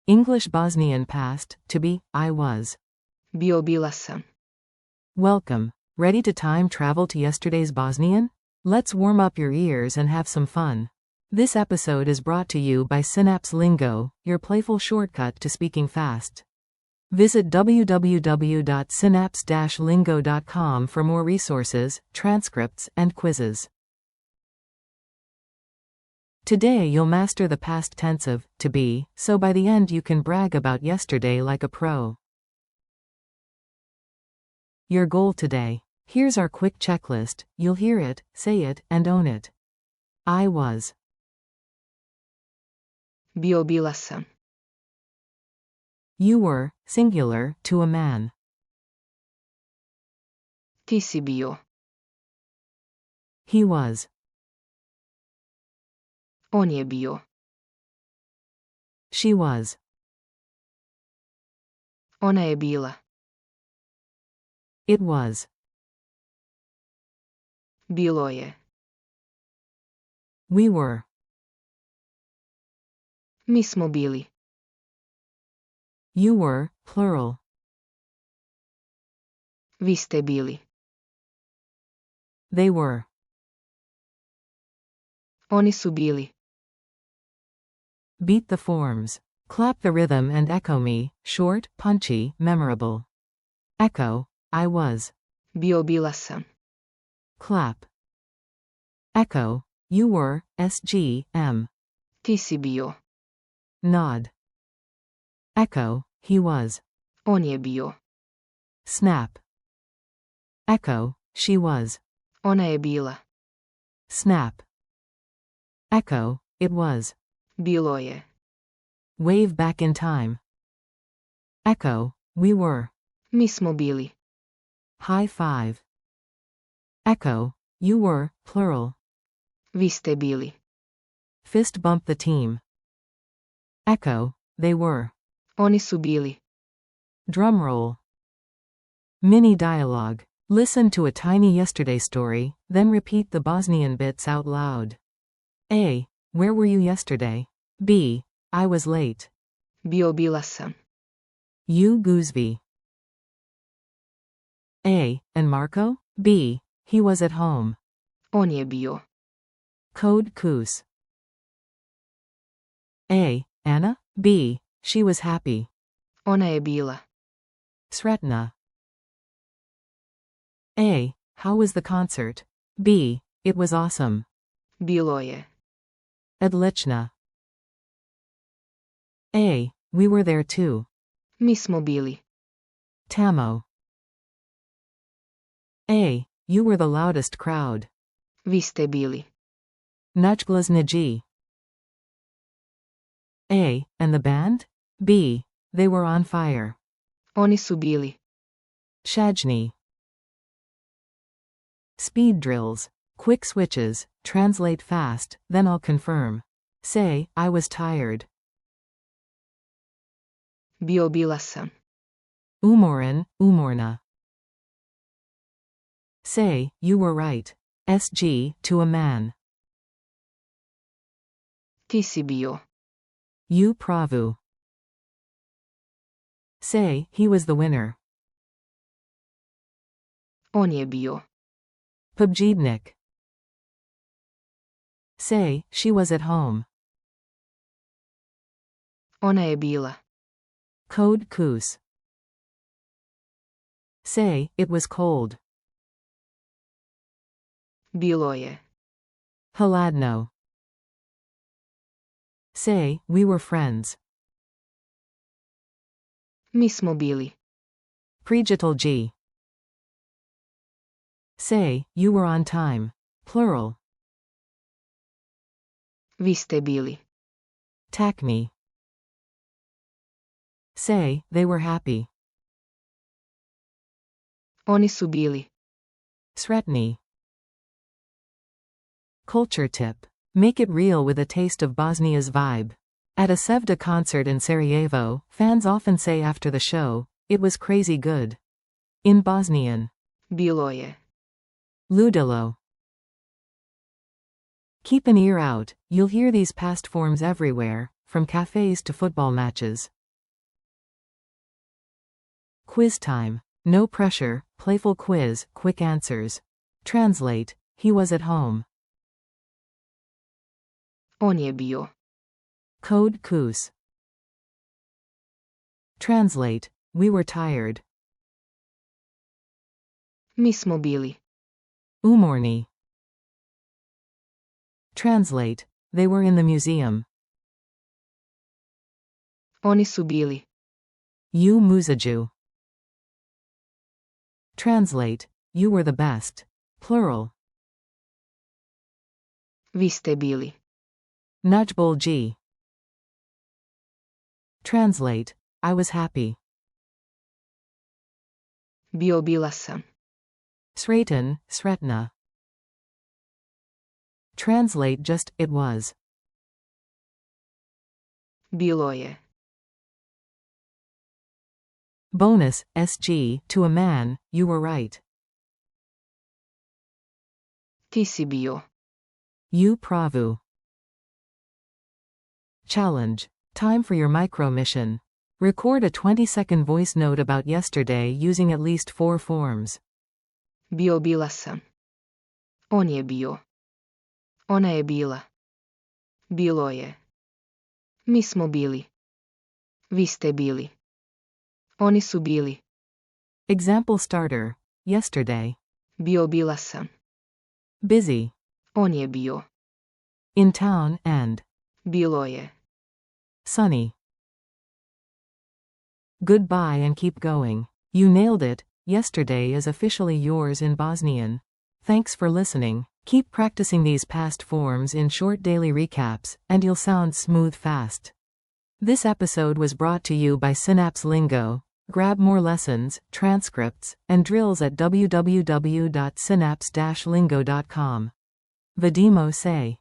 English Bosnian past, to be, I was. Bila sam. Welcome. Ready to time travel to yesterday's Bosnian? Let's warm up your ears and have some fun. This episode is brought to you by Synapse Lingo, your playful shortcut to speaking fast. Visit www.synapse-lingo.com for more resources, transcripts, and quizzes. Today you'll master the past tense of to be, so by the end you can brag about yesterday like a pro. Your goal today. Here's our quick checklist. You'll hear it, say it, and own it. I was. Bila sam. You were, singular, to a man. Ti si bio. He was. On je bio. She was. Ona je bila. It was. Bilo je. We were. Mi smo bili. You were, plural. Vi ste bili. They were. Oni su bili. Beat the forms. Clap the rhythm and echo me, short, punchy, memorable. Echo, I was. Bila sam. Clap. Echo, you were, SGM. Ti si bio. Nod. Echo, he was. On je bio. Snap. Echo, she was. Ona je bila. Snap. Echo, it was. Bilo je. Wave back in time. Echo, we were. Mi smo bili. High five. Echo, you were, plural. Vi ste bili. Fist bump the team. Echo, they were. Oni su bili. Drum roll. Mini dialogue. Listen to a tiny yesterday story, then repeat the Bosnian bits out loud. A. Where were you yesterday? B. I was late. Bila sam. You Guzvi. A. And Marco? B. He was at home. On je bio. Code Kus. A. Anna? B. She was happy. Ona je bila. Sretna. A. How was the concert? B. It was awesome. Bilo je. Odlično. A. We were there too. Mi smo bili. Tamo. A. You were the loudest crowd. Vi ste bili. Najglasniji. A. And the band? B. They were on fire. Oni su bili. Shajni. Speed drills. Quick switches. Translate fast, then I'll confirm. Say, I was tired. Bila sam. Umoran, umorna. Say, you were right. SG, to a man. Ti si bio. You pravu. Say, he was the winner. On je bio. Pobjednik. Say, she was at home. Ona je bila. Code Kus. Say, it was cold. Bilo je. Hladno. Say, we were friends. Mi smo bili. Prijatalji. Say, you were on time. Plural. Vi ste bili. Takmi. Say, they were happy. Oni su bili. Sretni. Culture tip. Make it real with a taste of Bosnia's vibe. At a Ch.7 concert in Sarajevo, fans often say after the show, it was crazy good. In Bosnian. Bilo je. Ludilo. Keep an ear out, you'll hear these past forms everywhere, from cafes to football matches. Quiz time. No pressure, playful quiz, quick answers. Translate. He was at home. On je bio. Code Kus. Translate. We were tired. Mi smo bili. Umorni. Translate. They were in the museum. Oni su bili. You muzaju. Translate. You were the best. Plural. Vi ste bili. Najbolji. Translate. I was happy. Bila sam. Sratan, Sretna. Translate just, it was. Bilo je. Bonus, SG, to a man, you were right. Ti si bio. You pravu. Challenge. Time for your micro mission. Record a 20-second voice note about yesterday using at least 4 forms. Bila sam. On je bio. Ona je bila. Bilo je. Mi smo bili. Vi ste bili. Oni su bili. Example starter. Yesterday. Bila sam. Busy. On je bio. In town and. Bilo je. Sunny. Goodbye and keep going. You nailed it. Yesterday is officially yours in Bosnian. Thanks for listening. Keep practicing these past forms in short daily recaps, and you'll sound smooth fast. This episode was brought to you by Synapse Lingo. Grab more lessons, transcripts, and drills at www.synapse-lingo.com. Vedimo se.